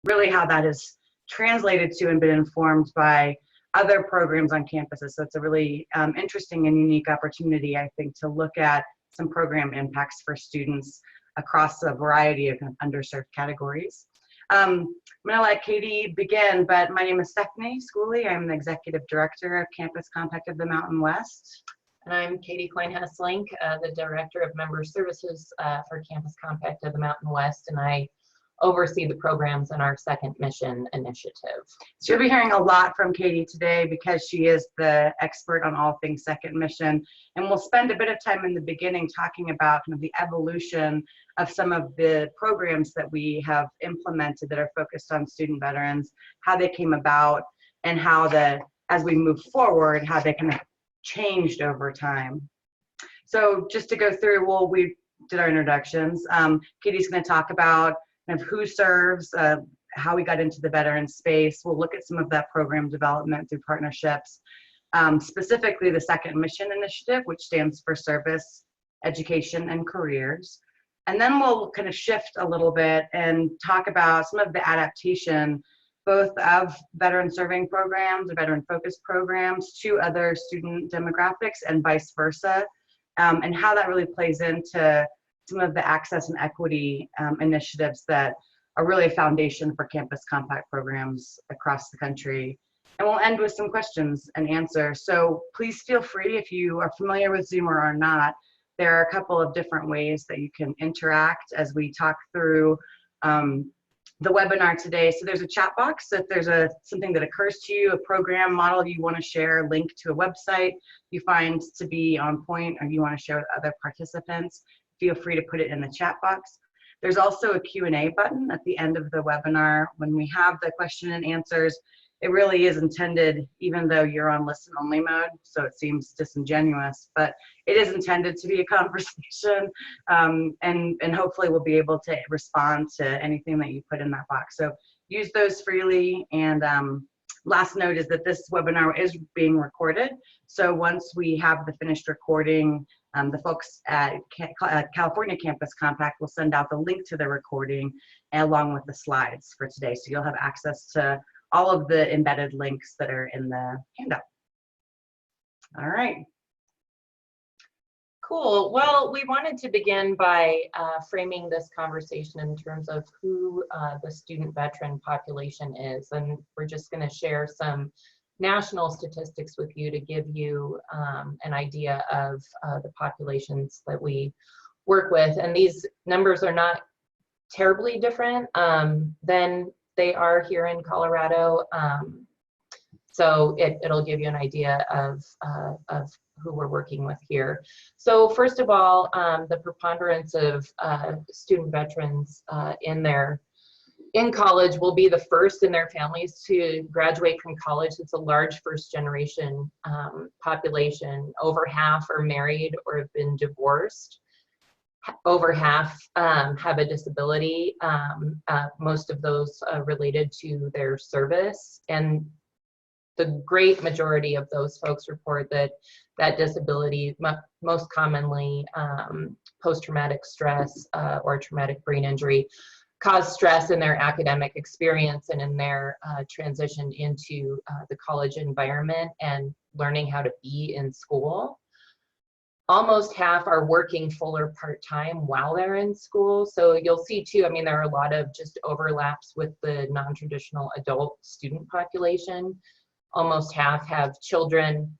really how that is translated to and been informed by other programs on campuses. So it's a really interesting and unique opportunity, I think, to look at some program impacts for students across a variety of underserved categories. I'm going to let Katie begin, but my name is Stephanie Schooley. I'm the Executive Director of Campus Compact of the Mountain West. And I'm Katie Coyne-Hesselink, the Director of Member Services for Campus Compact of the Mountain West, and I oversee the programs in our Second Mission initiative. So you'll be hearing a lot from Katie today because she is the expert on all things Second Mission, and we'll spend a bit of time in the beginning talking about kind of the evolution of some of the programs that we have implemented that are focused on student veterans, how they came about, and how as we move forward, how they kind of changed over time. So just to go through, well, we did our introductions. Katie's going to talk about kind of who serves, how we got into the veteran space. We'll look at some of that program development through partnerships, specifically the Second Mission Initiative, which stands for Service, Education, and Careers. And then we'll kind of shift a little bit and talk about some of the adaptation, both of veteran serving programs or veteran focused programs to other student demographics and vice versa, and how that really plays into some of the access and equity initiatives that are really a foundation for Campus Compact programs across the country. And we'll end with some questions and answers. So please feel free, if you are familiar with Zoom or are not, there are a couple of different ways that you can interact as we talk through the webinar today. So there's a chat box. So if there's something that occurs to you, a program model you want to share, link to a website you find to be on point or you want to share with other participants, feel free to put it in the chat box. There's also a Q&A button at the end of the webinar. When we have the question and answers, it really is intended, even though you're on listen only mode, so it seems disingenuous, but it is intended to be a conversation, and hopefully we'll be able to respond to anything that you put in that box. So use those freely. And last note is that this webinar is being recorded. So once we have the finished recording, the folks at California Campus Compact will send out the link to the recording along with the slides for today. So you'll have access to all of the embedded links that are in the handout. All right. Cool. Well, we wanted to begin by framing this conversation in terms of who the student veteran population is. And we're just going to share some national statistics with you to give you an idea of the populations that we work with. And these numbers are not terribly different than they are here in Colorado. So it'll give you an idea of who we're working with here. So first of all, the preponderance of student veterans in college will be the first in their families to graduate from college. It's a large first generation population. Over half are married or have been divorced. Over half have a disability, most of those related to their service. And the great majority of those folks report that disability, most commonly post-traumatic stress or traumatic brain injury, cause stress in their academic experience and in their transition into the college environment and learning how to be in school. Almost half are working full or part-time while they're in school. So you'll see too, I mean, there are a lot of just overlaps with the non-traditional adult student population. Almost half have children.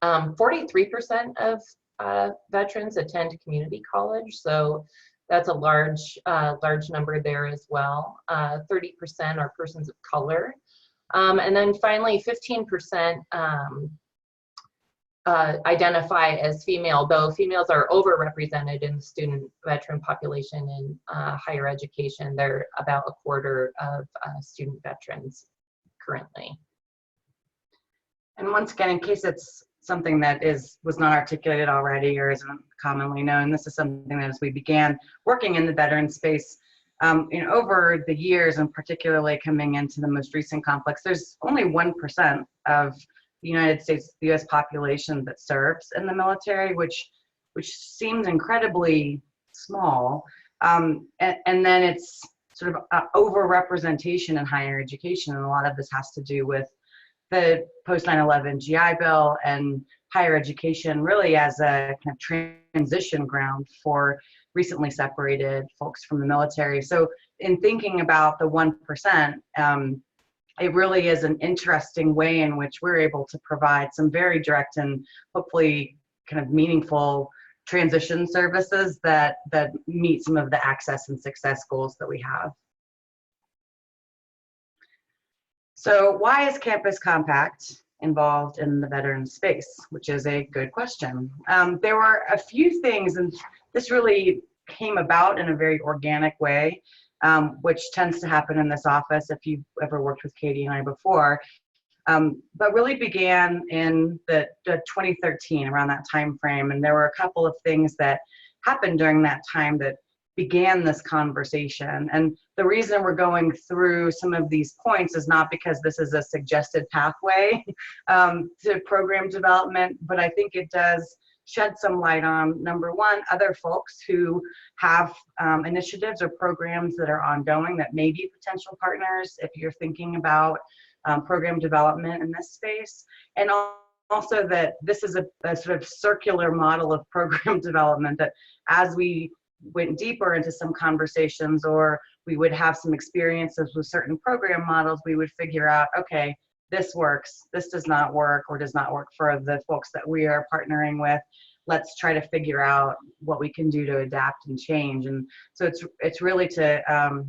43% of veterans attend community college. So that's a large number there as well. 30% are persons of color. And then finally, 15% identify as female, though females are overrepresented in the student veteran population in higher education. They're about a quarter of student veterans currently. And once again, in case it's something that was not articulated already or isn't commonly known, this is something that as we began working in the veteran space, over the years, and particularly coming into the most recent conflicts, there's only 1% of the United States, the US population that serves in the military, which seems incredibly small. And then it's sort of overrepresentation in higher education, and a lot of this has to do with the post 9/11 GI Bill and higher education really as a kind of transition ground for recently separated folks from the military. So in thinking about the 1%, it really is an interesting way in which we're able to provide some very direct and hopefully kind of meaningful transition services that meet some of the access and success goals that we have. So why is Campus Compact involved in the veteran space, which is a good question. There were a few things, and this really came about in a very organic way, which tends to happen in this office if you've ever worked with Katie and I before, but really began in the 2013, around that time frame. And there were a couple of things that happened during that time that began this conversation. And the reason we're going through some of these points is not because this is a suggested pathway to program development, but I think it does shed some light on, number one, other folks who have initiatives or programs that are ongoing that may be potential partners if you're thinking about program development in this space. And also that this is a sort of circular model of program development, that as we went deeper into some conversations, or we would have some experiences with certain program models, we would figure out, okay, this works, this does not work, or does not work for the folks that we are partnering with. Let's try to figure out what we can do to adapt and change. And so it's really to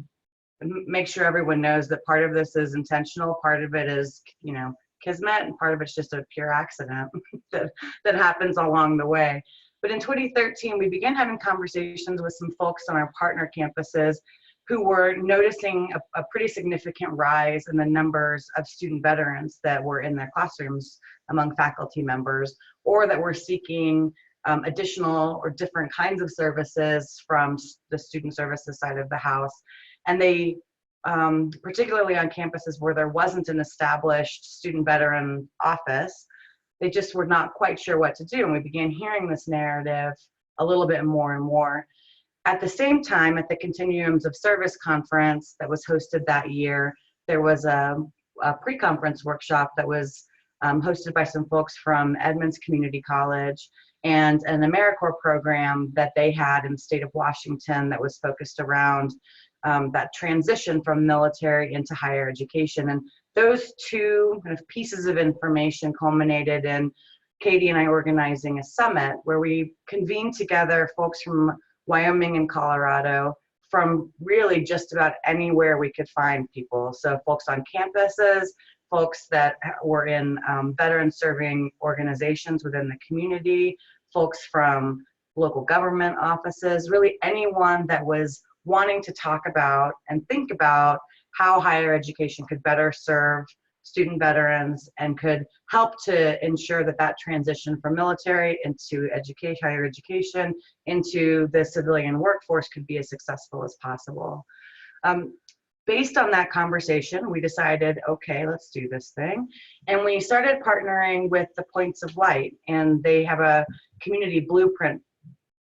make sure everyone knows that part of this is intentional, part of it is, you know, kismet, and part of it's just a pure accident that happens along the way. But in 2013, we began having conversations with some folks on our partner campuses who were noticing a pretty significant rise in the numbers of student veterans that were in their classrooms among faculty members, or that were seeking additional or different kinds of services from the student services side of the house. And they, particularly on campuses where there wasn't an established student veteran office, they just were not quite sure what to do. And we began hearing this narrative a little bit more and more. At the same time, at the Continuums of Service conference that was hosted that year, there was a pre-conference workshop that was hosted by some folks from Edmonds Community College and an AmeriCorps program that they had in the state of Washington that was focused around that transition from military into higher education. And those two kind of pieces of information culminated in Katie and I organizing a summit where we convened together folks from Wyoming and Colorado, from really just about anywhere we could find people. So folks on campuses, folks that were in veteran serving organizations within the community, folks from local government offices, really anyone that was wanting to talk about and think about how higher education could better serve student veterans and could help to ensure that that transition from military into higher education into the civilian workforce could be as successful as possible. Based on that conversation, we decided, okay, let's do this thing. And we started partnering with the Points of Light, and they have a community blueprint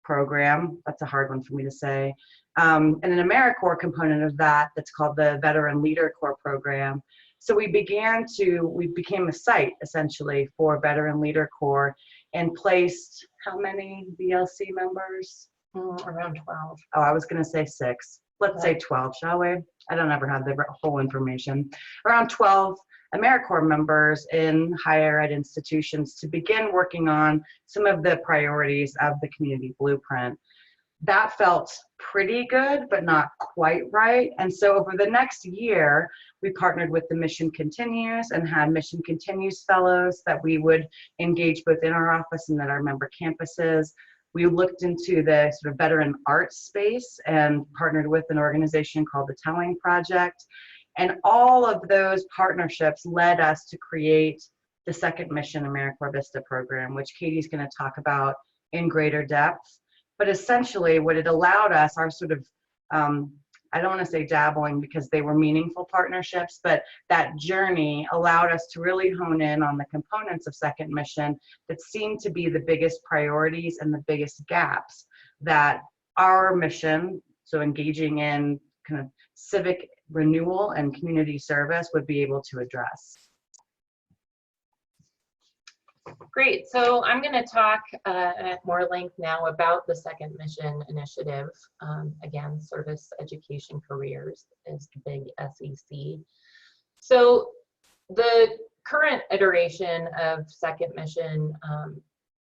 program. That's a hard one for me to say. And an AmeriCorps component of that that's called the Veteran Leader Corps program. So we became a site essentially for Veteran Leader Corps and placed how many VLC members? Around 12. Oh, I was gonna say 6. Let's say 12, shall we? I don't ever have the whole information. Around 12 AmeriCorps members in higher ed institutions to begin working on some of the priorities of the community blueprint. That felt pretty good, but not quite right. And so over the next year, we partnered with the Mission Continues and had Mission Continues fellows that we would engage both in our office and at our member campuses. We looked into the sort of veteran arts space and partnered with an organization called the Tutoring Project. And all of those partnerships led us to create the Second Mission AmeriCorps Vista program, which Katie's going to talk about in greater depth. But essentially what it allowed us, our sort of, I don't want to say dabbling because they were meaningful partnerships, but that journey allowed us to really hone in on the components of Second Mission that seemed to be the biggest priorities and the biggest gaps that our mission, so engaging in kind of civic renewal and community service would be able to address. Great. So I'm going to talk at more length now about the second mission initiative. Again, service, education, careers is the big SEC. So the current iteration of second mission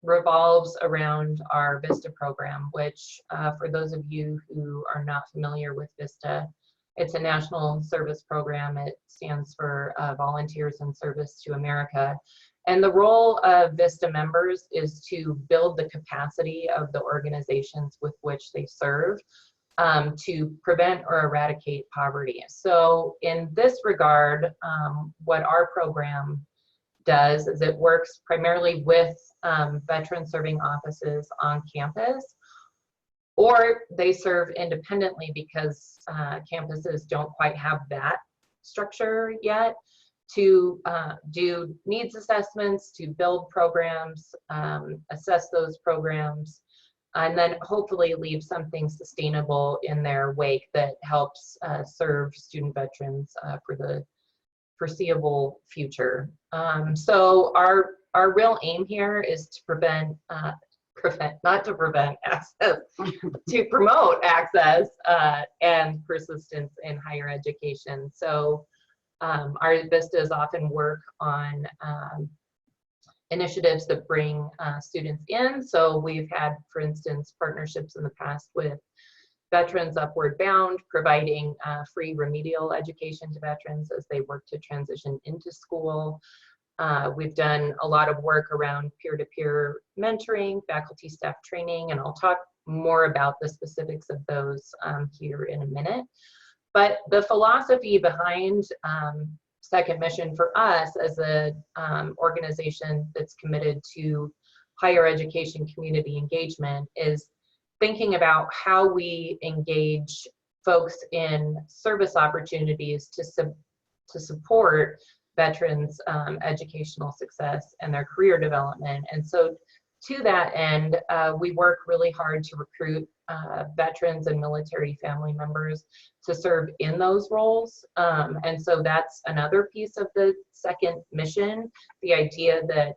revolves around our VISTA program, which for those of you who are not familiar with VISTA, it's a national service program. It stands for Volunteers in Service to America. And the role of VISTA members is to build the capacity of the organizations with which they serve to prevent or eradicate poverty. So in this regard, what our program does is it works primarily with veteran serving offices on campus, or they serve independently because campuses don't quite have that structure yet, to do needs assessments, to build programs, assess those programs, and then hopefully leave something sustainable in their wake that helps serve student veterans for the foreseeable future. So our real aim here is to not to prevent access, to promote access and persistence in higher education. So our VISTAs often work on initiatives that bring students in. So we've had, for instance, partnerships in the past with Veterans Upward Bound, providing free remedial education to veterans as they work to transition into school. We've done a lot of work around peer-to-peer mentoring, faculty staff training, and I'll talk more about the specifics of those here in a minute. But the philosophy behind Second Mission for us as an organization that's committed to higher education community engagement is thinking about how we engage folks in service opportunities to support veterans' educational success and their career development. And so to that end, we work really hard to recruit veterans and military family members to serve in those roles. And so that's another piece of the second mission, the idea that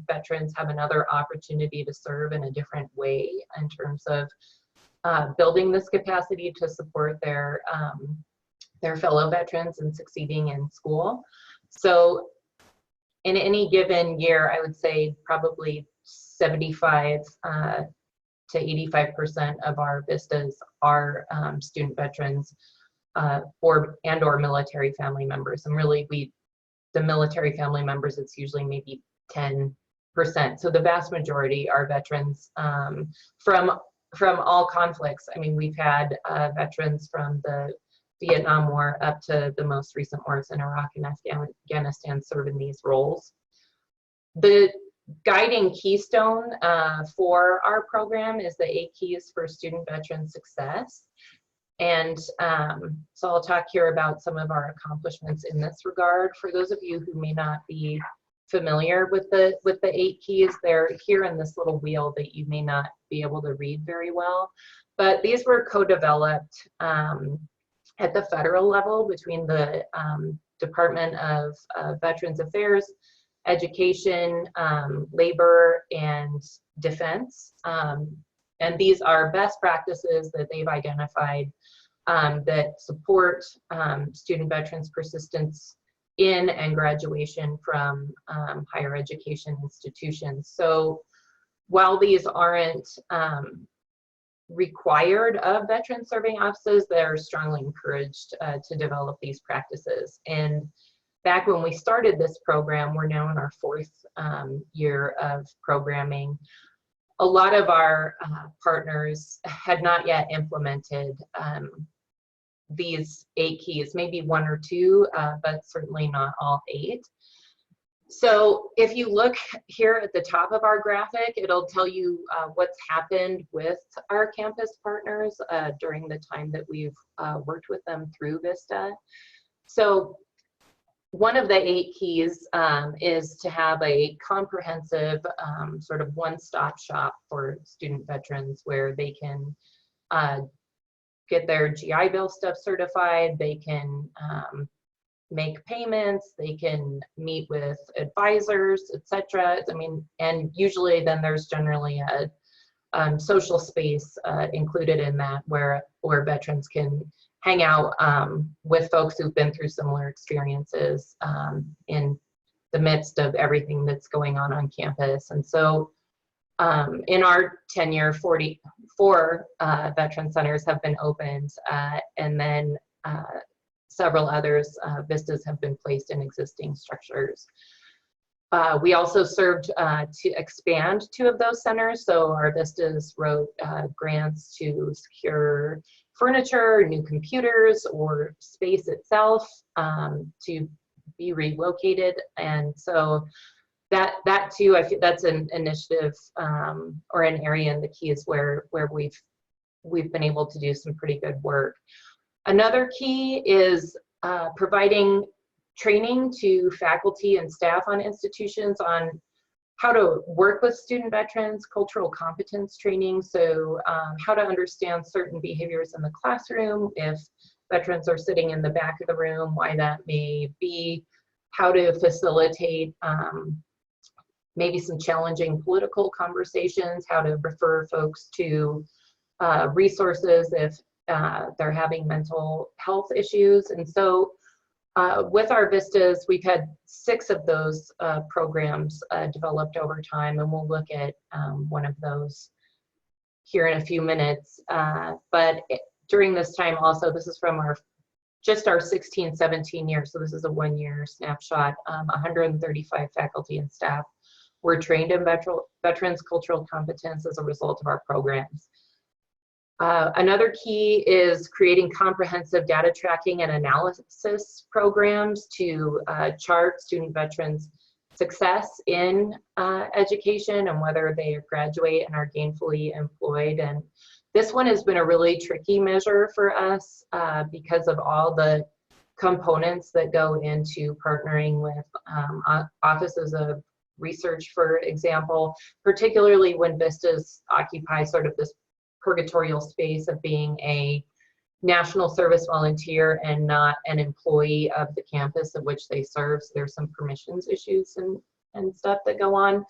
veterans have another opportunity to serve in a different way in terms of building this capacity to support their fellow veterans and succeeding in school. So in any given year, I would say probably 75 to 85% of our VISTAs are student veterans or military family members. And really, the military family members, it's usually maybe 10%. So the vast majority are veterans from all conflicts. I mean, we've had veterans from the Vietnam War up to the most recent wars in Iraq and Afghanistan serve in these roles. The guiding keystone for our program is the 8 keys for student veteran success. And so I'll talk here about some of our accomplishments in this regard. For those of you who may not be familiar with the 8 keys, they're here in this little wheel that you may not be able to read very well. But these were co-developed at the federal level between the Department of Veterans Affairs, Education, Labor, and Defense. And these are best practices that they've identified that support student veterans' persistence in and graduation from higher education institutions. So while these aren't required of veteran serving offices, they're strongly encouraged to develop these practices. And back when we started this program, we're now in our 4th year of programming. A lot of our partners had not yet implemented these 8 keys, maybe 1 or 2, but certainly not all 8. So if you look here at the top of our graphic, it'll tell you what's happened with our campus partners during the time that we've worked with them through VISTA. So one of the 8 keys is to have a comprehensive sort of one-stop shop for student veterans where they can get their GI Bill stuff certified, they can make payments, they can meet with advisors, etc. I mean, and usually then there's generally a social space included in that where veterans can hang out with folks who've been through similar experiences in the midst of everything that's going on campus. And so in our tenure, 44 veteran centers have been opened, and then several others, vistas, have been placed in existing structures. We also served to expand 2 of those centers. So our vistas wrote grants to secure furniture, new computers, or space itself to be relocated. And so that too, I feel that's an initiative or an area in the Keys where we've been able to do some pretty good work. Another key is providing training to faculty and staff on institutions on how to work with student veterans, cultural competence training, so how to understand certain behaviors in the classroom, if veterans are sitting in the back of the room, why that may be, how to facilitate maybe some challenging political conversations, how to refer folks to resources if they're having mental health issues. And so with our vistas, we've had 6 of those programs developed over time, and we'll look at one of those here in a few minutes. But during this time also, this is from just our 16-17 years, so this is a 1-year snapshot, 135 faculty and staff were trained in veterans cultural competence as a result of our programs. Another key is creating comprehensive data tracking and analysis programs to chart student veterans' success in education and whether they graduate and are gainfully employed. And this one has been a really tricky measure for us because of all the components that go into partnering with offices of research, for example, particularly when vistas occupy sort of this purgatorial space of being a national service volunteer and not an employee of the campus of which they serve. So there's some permissions issues and stuff that go on.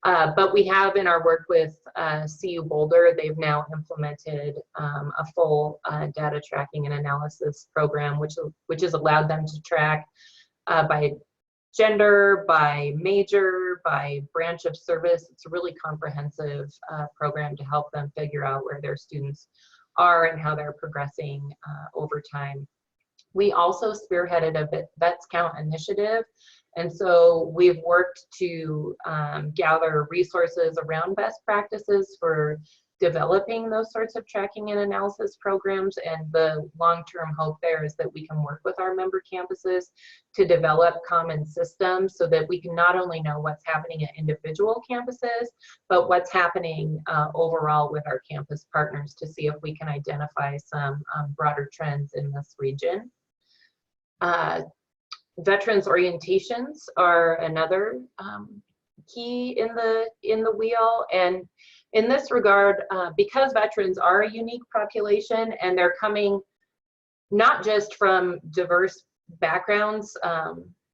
But we have, in our work with CU Boulder, they've now implemented a full data tracking and analysis program, which has allowed them to track by gender, by major, by branch of service. It's a really comprehensive program to help them figure out where their students are and how they're progressing over time. We also spearheaded a Vets Count initiative, and so we've worked to gather resources around best practices for developing those sorts of tracking and analysis programs. And the long-term hope there is that we can work with our member campuses to develop common systems so that we can not only know what's happening at individual campuses, but what's happening overall with our campus partners to see if we can identify some broader trends in this region. Veterans orientations are another key in the wheel, and in this regard, because veterans are a unique population and they're coming not just from diverse backgrounds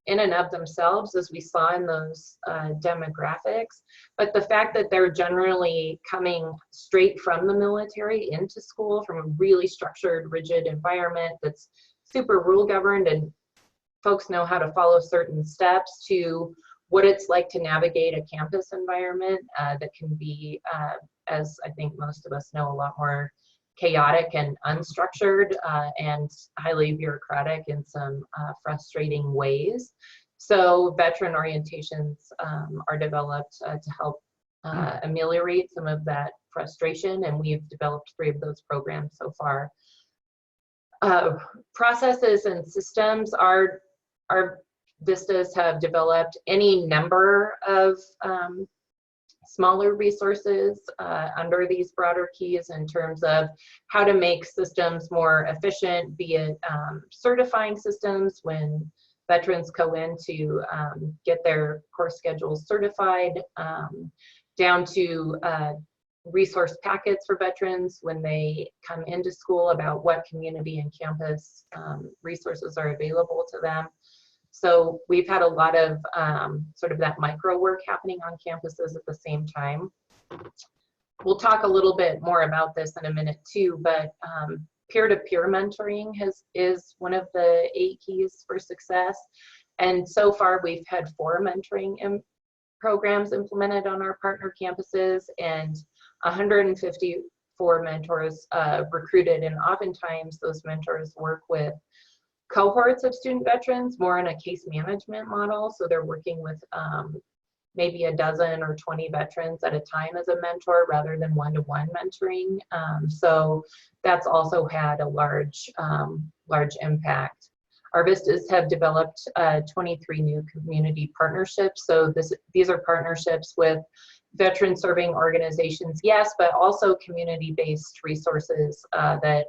in and of themselves, as we saw in those demographics, but the fact that they're generally coming straight from the military into school from a really structured, rigid environment that's super rule governed and folks know how to follow certain steps, to what it's like to navigate a campus environment that can be, as I think most of us know, a lot more chaotic and unstructured and highly bureaucratic in some frustrating ways. So veteran orientations are developed to help ameliorate some of that frustration, and we've developed 3 of those programs so far. Processes and systems are vistas have developed any number of smaller resources under these broader keys in terms of how to make systems more efficient, be it certifying systems when veterans go in to get their course schedules certified, down to resource packets for veterans when they come into school about what community and campus resources are available to them. So we've had a lot of sort of that micro work happening on campuses at the same time. We'll talk a little bit more about this in a minute too, but peer-to-peer mentoring is one of the 8 keys for success. And so far we've had 4 mentoring programs implemented on our partner campuses and 154 mentors recruited. And oftentimes those mentors work with cohorts of student veterans, more in a case management model. So they're working with maybe a dozen or 20 veterans at a time as a mentor rather than one-to-one mentoring. So that's also had a large impact. Our VISTAs have developed 23 new community partnerships. So these are partnerships with veteran serving organizations, yes, but also community-based resources that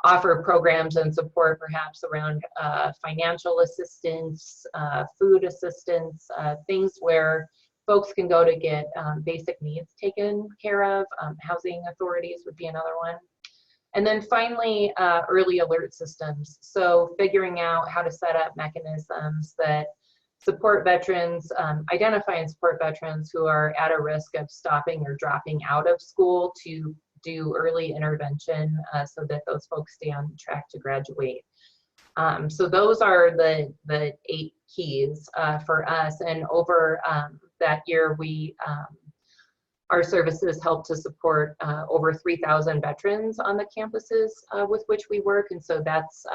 offer programs and support perhaps around financial assistance, food assistance, things where folks can go to get basic needs taken care of. Housing authorities would be another one. And then finally, early alert systems. So figuring out how to set up mechanisms that support veterans, identify and support veterans who are at a risk of stopping or dropping out of school to do early intervention so that those folks stay on track to graduate. So those are the 8 keys for us. And over that year, our services help to support over 3,000 veterans on the campuses with which we work. And so that's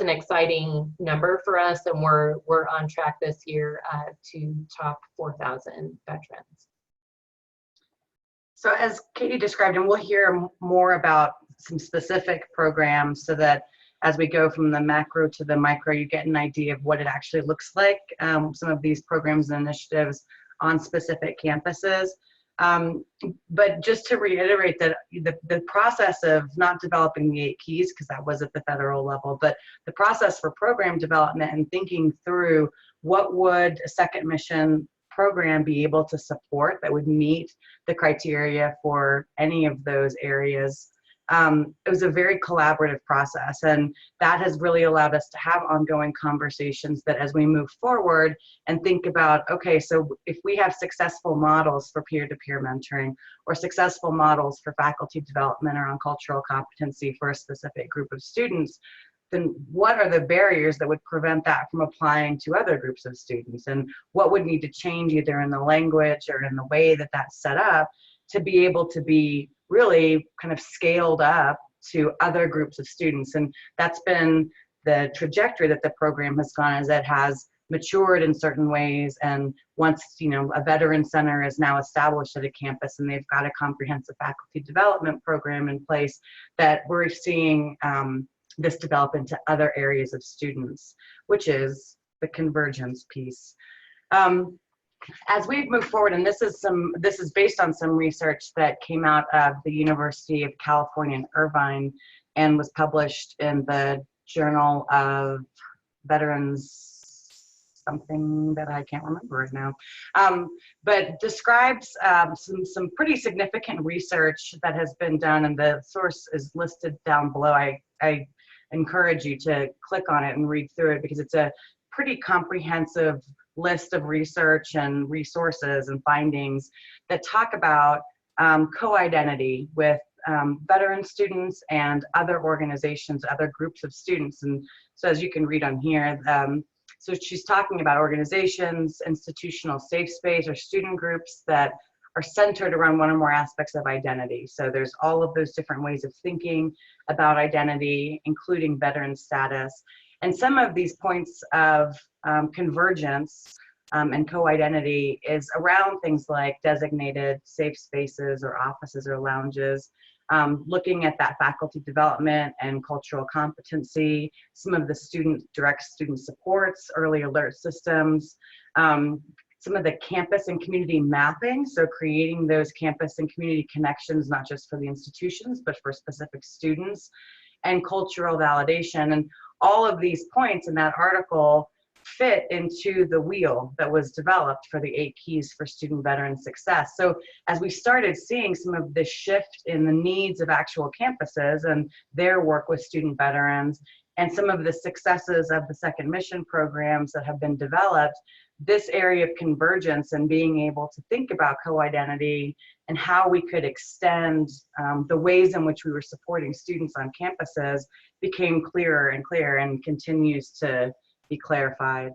an exciting number for us. And we're on track this year to top 4,000 veterans. So as Katie described, and we'll hear more about some specific programs so that as we go from the macro to the micro, you get an idea of what it actually looks like, some of these programs and initiatives on specific campuses. But just to reiterate that the process of not developing the 8 keys, because that was at the federal level, but the process for program development and thinking through what would a second mission program be able to support that would meet the criteria for any of those areas. It was a very collaborative process, and that has really allowed us to have ongoing conversations that as we move forward and think about, okay, so if we have successful models for peer-to-peer mentoring or successful models for faculty development around cultural competency for a specific group of students, then what are the barriers that would prevent that from applying to other groups of students? And what would need to change either in the language or in the way that that's set up to be able to be really kind of scaled up to other groups of students? And that's been the trajectory that the program has gone, as it has matured in certain ways. And once, you know, a veteran center is now established at a campus and they've got a comprehensive faculty development program in place, that we're seeing this develop into other areas of students, which is the convergence piece. As we've moved forward, and this is based on some research that came out of the University of California in Irvine and was published in the Journal of Veterans something that I can't remember right now, but describes some pretty significant research that has been done, and the source is listed down below. I encourage you to click on it and read through it, because it's a pretty comprehensive list of research and resources and findings that talk about co-identity with veteran students and other organizations, other groups of students. And so as you can read on here, so she's talking about organizations, institutional safe space, or student groups that are centered around one or more aspects of identity. So there's all of those different ways of thinking about identity, including veteran status. And some of these points of convergence and co-identity is around things like designated safe spaces or offices or lounges, looking at that faculty development and cultural competency, some of the direct student supports, early alert systems, some of the campus and community mapping, so creating those campus and community connections, not just for the institutions, but for specific students, and cultural validation. And all of these points in that article fit into the wheel that was developed for the 8 keys for student veteran success. So as we started seeing some of this shift in the needs of actual campuses and their work with student veterans, and some of the successes of the second mission programs that have been developed, this area of convergence and being able to think about co-identity and how we could extend the ways in which we were supporting students on campuses became clearer and clearer, and continues to be clarified.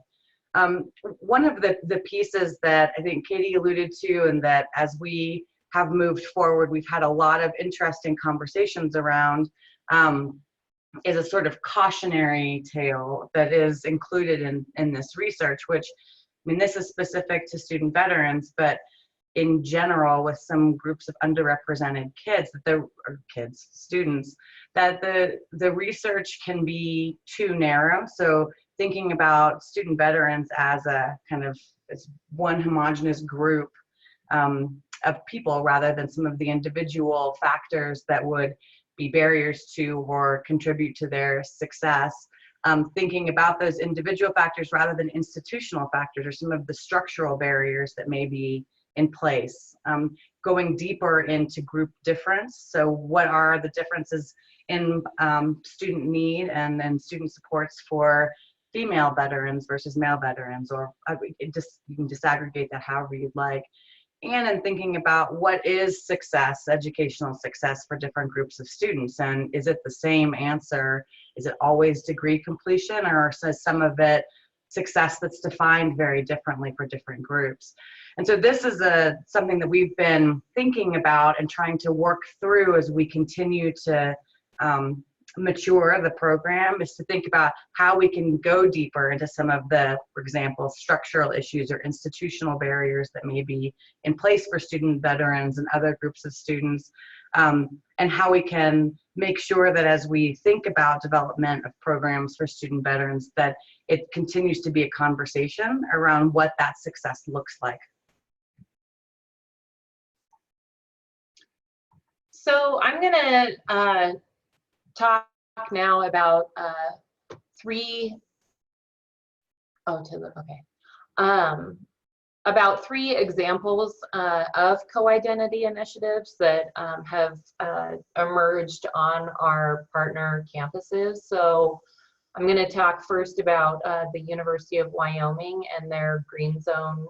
One of the pieces that I think Katie alluded to, and that as we have moved forward, we've had a lot of interesting conversations around, is a sort of cautionary tale that is included in this research, which, I mean, this is specific to student veterans, but in general, with some groups of underrepresented kids, students, that the research can be too narrow. So thinking about student veterans as a kind of as one homogeneous group of people, rather than some of the individual factors that would be barriers to or contribute to their success. Thinking about those individual factors rather than institutional factors, or some of the structural barriers that may be in place. Going deeper into group difference. So what are the differences in student need and student supports for female veterans versus male veterans, or you can disaggregate that however you'd like. And in thinking about what is success, educational success for different groups of students, and is it the same answer? Is it always degree completion, or is some of it success that's defined very differently for different groups? And so this is something that we've been thinking about and trying to work through as we continue to mature the program, is to think about how we can go deeper into some of the, for example, structural issues or institutional barriers that may be in place for student veterans and other groups of students, and how we can make sure that as we think about development of programs for student veterans, that it continues to be a conversation around what that success looks like. So I'm gonna talk now about about three examples of co-identity initiatives that have emerged on our partner campuses. So I'm going to talk first about the University of Wyoming and their Green Zone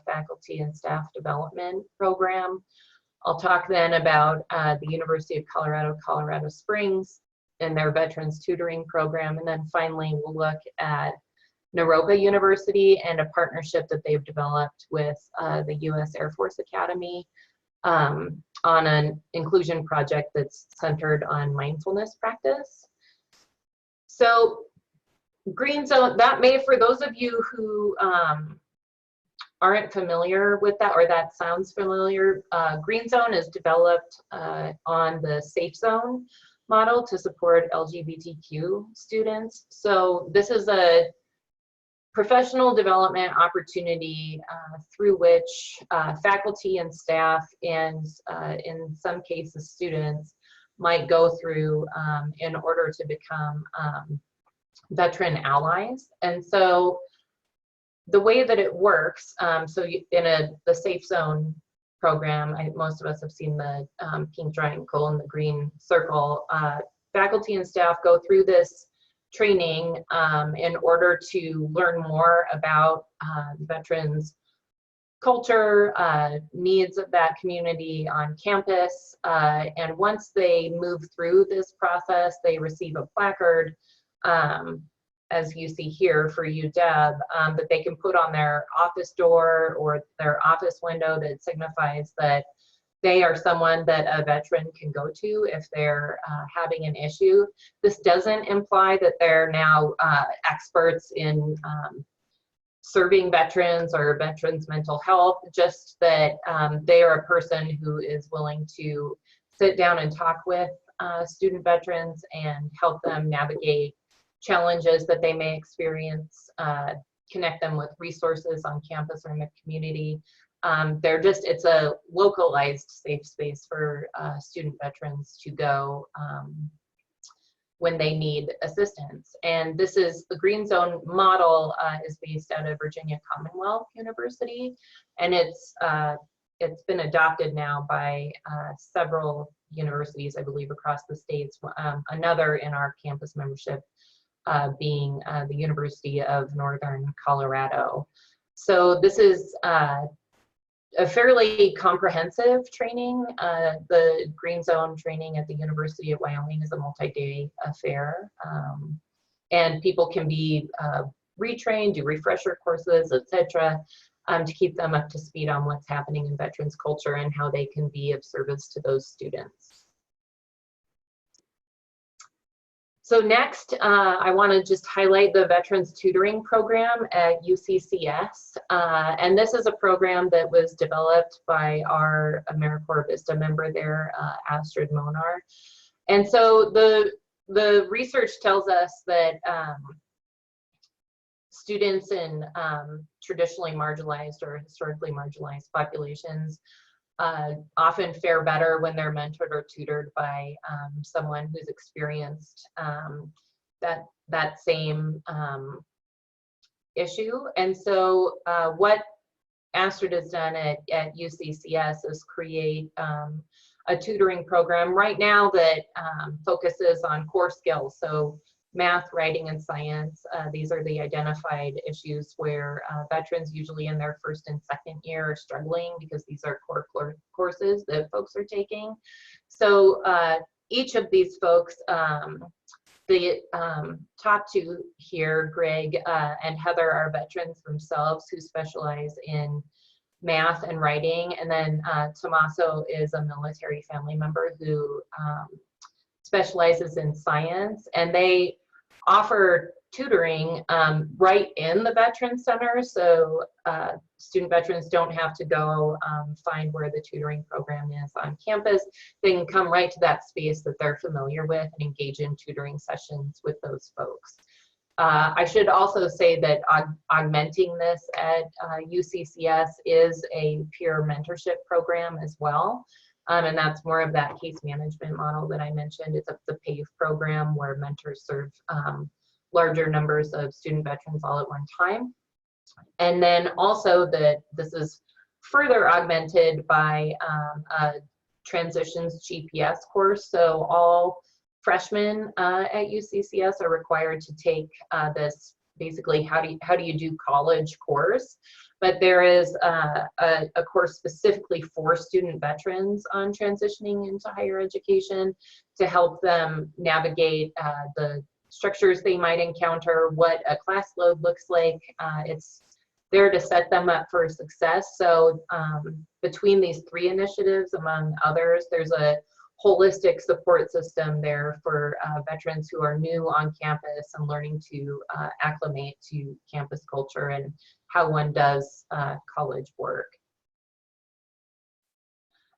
faculty and staff development program. I'll talk then about the University of Colorado, Colorado Springs and their Veterans Tutoring program. And then finally, we'll look at Naropa University and a partnership that they've developed with the U.S. Air Force Academy on an inclusion project that's centered on mindfulness practice. So Green Zone, that may, for those of you who aren't familiar with that, or that sounds familiar, Green Zone is developed on the Safe Zone model to support LGBTQ students. So this is a professional development opportunity through which faculty and staff, and in some cases students, might go through in order to become veteran allies. And so the way that it works, so in the Safe Zone program, most of us have seen the pink triangle and the green circle. Faculty and staff go through this training in order to learn more about veterans' culture, needs of that community on campus. And once they move through this process, they receive a placard, as you see here for you, Deb, that they can put on their office door or their office window that signifies that they are someone that a veteran can go to if they're having an issue. This doesn't imply that they're now experts in serving veterans or veterans' mental health, just that they are a person who is willing to sit down and talk with student veterans and help them navigate challenges that they may experience, connect them with resources on campus or in the community. It's a localized safe space for student veterans to go when they need assistance. And this is the Green Zone model is based out of Virginia Commonwealth University, and it's been adopted now by several universities, I believe, across the states. Another in our campus membership being the University of Northern Colorado. So this is a fairly comprehensive training. The Green Zone training at the University of Wyoming is a multi-day affair. And people can be retrained, do refresher courses, etc., to keep them up to speed on what's happening in veterans culture and how they can be of service to those students. So next, I want to just highlight the Veterans Tutoring Program at Uccs. And this is a program that was developed by our AmeriCorps Vista member there, Astrid Monar. And so the research tells us that students in traditionally marginalized or historically marginalized populations often fare better when they're mentored or tutored by someone who's experienced that same issue. And so what Astrid has done at UCCS is create a tutoring program right now that focuses on core skills. So math, writing, and science. These are the identified issues where veterans usually in their first and second year are struggling because these are core courses that folks are taking. So each of these folks, the top two here, Greg and Heather, are veterans themselves who specialize in math and writing. And then Tommaso is a military family member who specializes in science, and they offer tutoring right in the Veteran Center, so student veterans don't have to go find where the tutoring program is on campus. They can come right to that space that they're familiar with and engage in tutoring sessions with those folks. I should also say that augmenting this at UCCS is a peer mentorship program as well. And that's more of that case management model that I mentioned. It's a PAVE program where mentors serve larger numbers of student veterans all at one time. And then also that this is further augmented by a transitions GPS course. So all freshmen at UCCS are required to take this basically how do you do college course. But there is a course specifically for student veterans on transitioning into higher education to help them navigate the structures they might encounter, what a class load looks like. It's there to set them up for success. So between these three initiatives, among others, there's a holistic support system there for veterans who are new on campus and learning to acclimate to campus culture and how one does college work.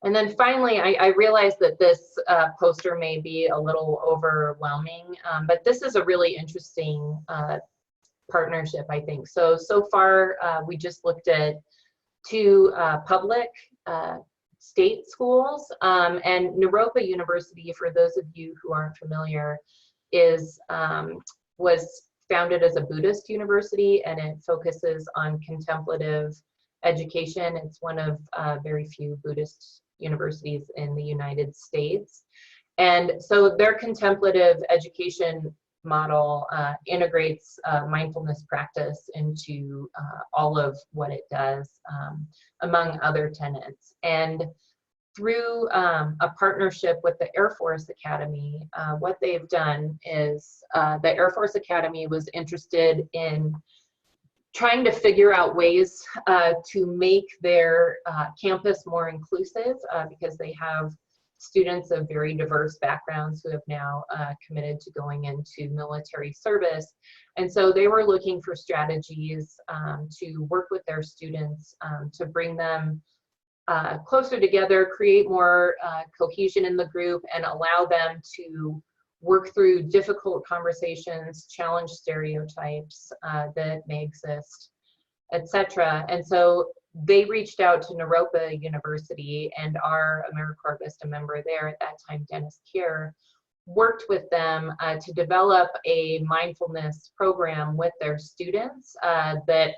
And then finally, I realize that this poster may be a little overwhelming, but this is a really interesting partnership, I think. So far, we just looked at two public state schools, and Naropa University, for those of you who aren't familiar, was founded as a Buddhist university, and it focuses on contemplative education. It's one of very few Buddhist universities in the United States. And so their contemplative education model integrates mindfulness practice into all of what it does, among other tenets. And through a partnership with the Air Force Academy, what they've done is the Air Force Academy was interested in trying to figure out ways to make their campus more inclusive because they have students of very diverse backgrounds who have now committed to going into military service. And so they were looking for strategies to work with their students to bring them closer together, create more cohesion in the group, and allow them to work through difficult conversations, challenge stereotypes that may exist, etc. And so they reached out to Naropa University, and our AmeriCorps Vista member there at that time, Dennis Kier, worked with them to develop a mindfulness program with their students that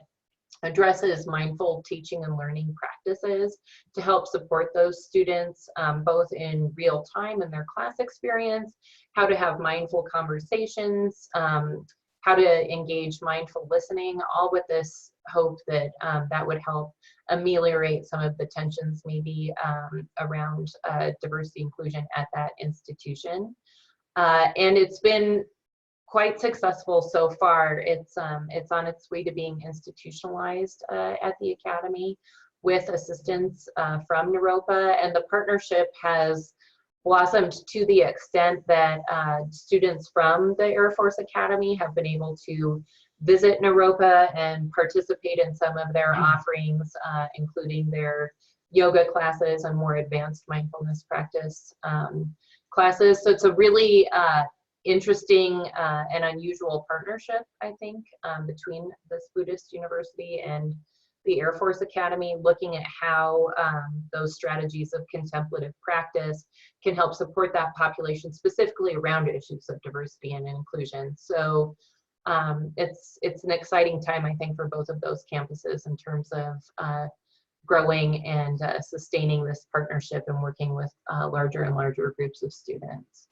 addresses mindful teaching and learning practices to help support those students both in real time in their class experience, how to have mindful conversations, how to engage mindful listening, all with this hope that that would help ameliorate some of the tensions maybe around diversity inclusion at that institution. And it's been quite successful so far. It's on its way to being institutionalized at the Academy with assistance from Naropa, and the partnership has blossomed to the extent that students from the Air Force Academy have been able to visit Naropa and participate in some of their offerings, including their yoga classes and more advanced mindfulness practice classes. So it's a really interesting and unusual partnership, I think, between this Buddhist university and the Air Force Academy, looking at how those strategies of contemplative practice can help support that population, specifically around issues of diversity and inclusion. So it's an exciting time, I think, for both of those campuses in terms of growing and sustaining this partnership and working with larger and larger groups of students.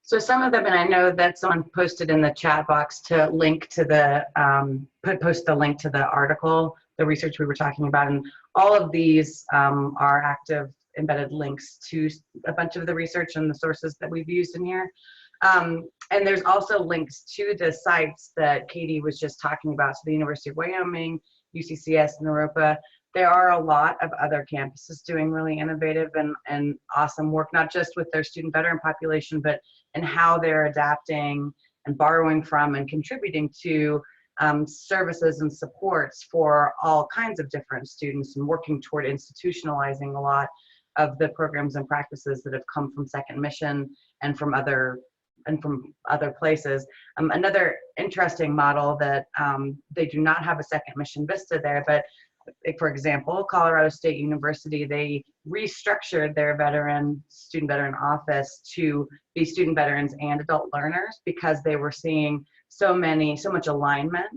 So some of them, and I know that someone posted in the chat box to link to the, post the link to the article, the research we were talking about, and all of these are active embedded links to a bunch of the research and the sources that we've used in here. And there's also links to the sites that Katie was just talking about, so the University of Wyoming, UCCS, Naropa. There are a lot of other campuses doing really innovative and awesome work, not just with their student veteran population, but in how they're adapting and borrowing from and contributing to services and supports for all kinds of different students, and working toward institutionalizing a lot of the programs and practices that have come from Second Mission and from other places. Another interesting model that they do not have a Second Mission Vista there, but for example, Colorado State University, they restructured their student veteran office to be student veterans and adult learners, because they were seeing so much alignment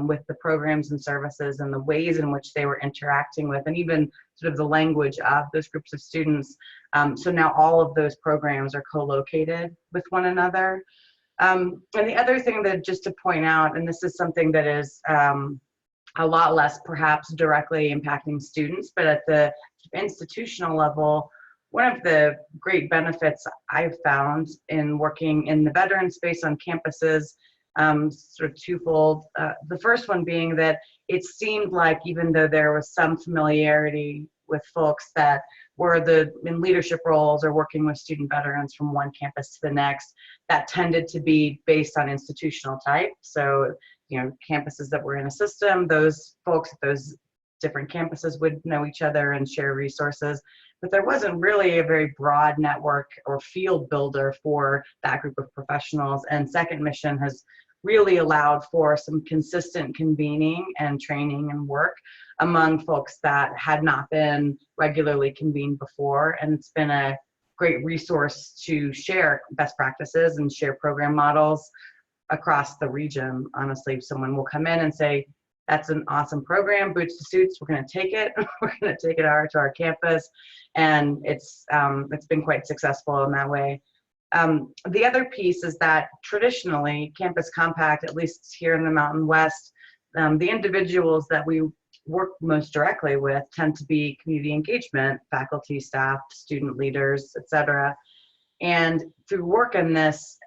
with the programs and services and the ways in which they were interacting with, and even sort of the language of those groups of students. So now all of those programs are co-located with one another. And the other thing that just to point out, and this is something that is a lot less perhaps directly impacting students, but at the institutional level, one of the great benefits I've found in working in the veteran space on campuses, sort of twofold. The first one being that it seemed like, even though there was some familiarity with folks that were in leadership roles or working with student veterans from one campus to the next, that tended to be based on institutional type. So, you know, campuses that were in a system, those folks at those different campuses would know each other and share resources, but there wasn't really a very broad network or field builder for that group of professionals. And Second Mission has really allowed for some consistent convening and training and work among folks that had not been regularly convened before. And it's been a great resource to share best practices and share program models across the region. Honestly, someone will come in and say, that's an awesome program, boots to suits, we're going to take it. We're going to take it to our campus. And it's been quite successful in that way. The other piece is that traditionally, Campus Compact, at least here in the Mountain West, the individuals that we work most directly with tend to be community engagement, faculty, staff, student leaders, etc. And through work in this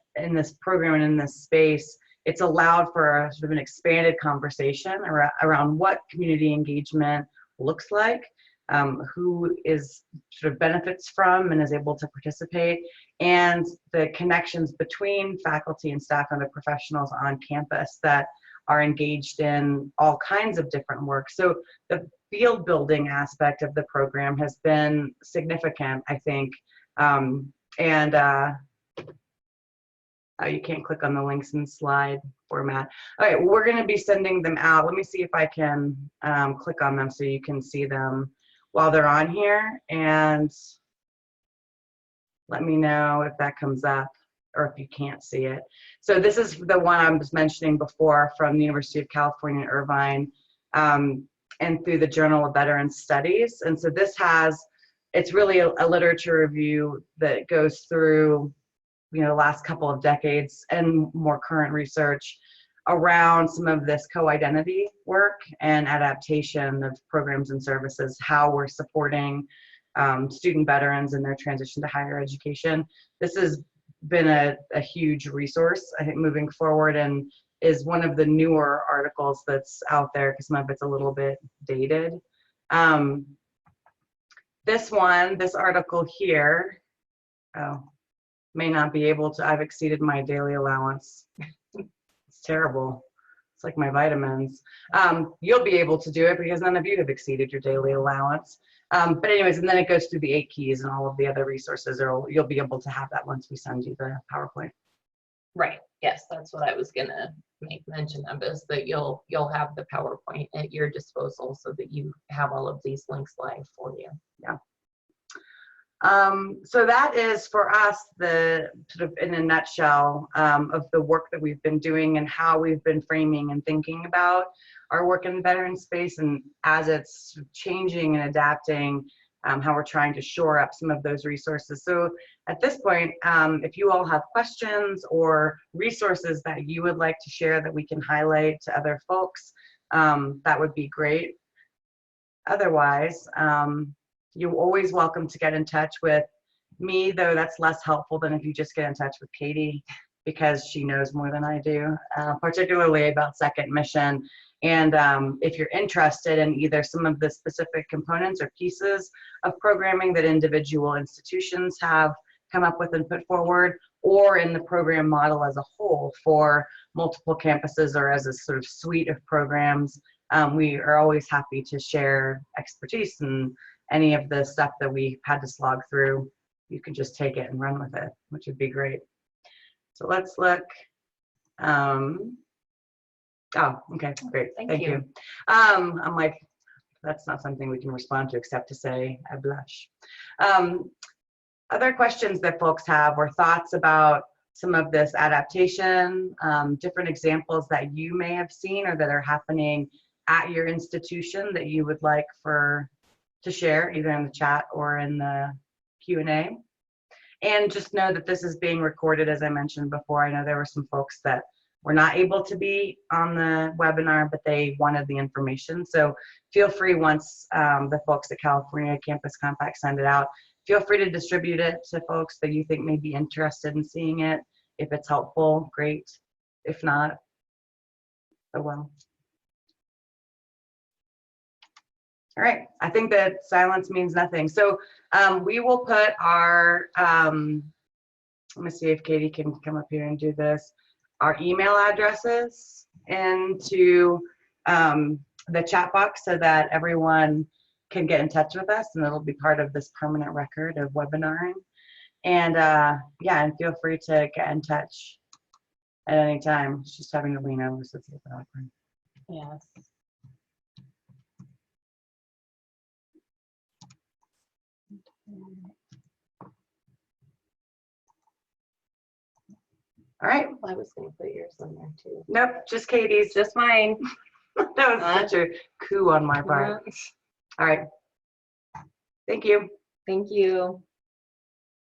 program and in this space, it's allowed for a sort of an expanded conversation around what community engagement looks like, who is sort of benefits from and is able to participate, and the connections between faculty and staff and other professionals on campus that are engaged in all kinds of different work. So the field building aspect of the program has been significant, I think. You can't click on the links in slide format. All right, we're going to be sending them out. Let me see if I can click on them so you can see them while they're on here. And let me know if that comes up or if you can't see it. So this is the one I was mentioning before from the University of California, Irvine, and through the Journal of Veterans Studies. And so this has, it's really a literature review that goes through, you know, the last couple of decades and more current research around some of this co-identity work and adaptation of programs and services, how we're supporting student veterans in their transition to higher education. This has been a huge resource, I think, moving forward, and is one of the newer articles that's out there because some of it's a little bit dated. This article here, may not be able to, I've exceeded my daily allowance. It's terrible. It's like my vitamins. You'll be able to do it because none of you have exceeded your daily allowance. But anyways, and then it goes through the 8 keys and all of the other resources, or you'll be able to have that once we send you the PowerPoint. Right. Yes, that's what I was gonna make mention of, is that you'll have the PowerPoint at your disposal so that you have all of these links live for you. Yeah. So that is for us the sort of in a nutshell of the work that we've been doing and how we've been framing and thinking about our work in the veteran space, and as it's changing and adapting, how we're trying to shore up some of those resources. So at this point, if you all have questions or resources that you would like to share that we can highlight to other folks, that would be great. Otherwise, you're always welcome to get in touch with me, though that's less helpful than if you just get in touch with Katie, because she knows more than I do, particularly about second mission. And if you're interested in either some of the specific components or pieces of programming that individual institutions have come up with and put forward, or in the program model as a whole for multiple campuses or as a sort of suite of programs, we are always happy to share expertise, and any of the stuff that we had to slog through, you can just take it and run with it, which would be great. So let's look. Oh, okay, great, thank you. I'm like, that's not something we can respond to except to say, I blush. Other questions that folks have or thoughts about some of this adaptation, different examples that you may have seen or that are happening at your institution that you would like to share either in the chat or in the Q&A. And just know that this is being recorded, as I mentioned before. I know there were some folks that were not able to be on the webinar, but they wanted the information. So feel free, once the folks at California Campus Compact send it out, feel free to distribute it to folks that you think may be interested in seeing it. If it's helpful, great. If not, oh well. All right, I think that silence means nothing. So we will put our, let me see if Katie can come up here and do this, our email addresses into the chat box so that everyone can get in touch with us, and it'll be part of this permanent record of webinaring. And yeah, and feel free to get in touch at any time. It's just having to lean over, so it's a little awkward. Yes. All right. I was going to put yours in there too. Nope, just Katie's. Just mine. That was such a coup on my part. All right. Thank you. Thank you.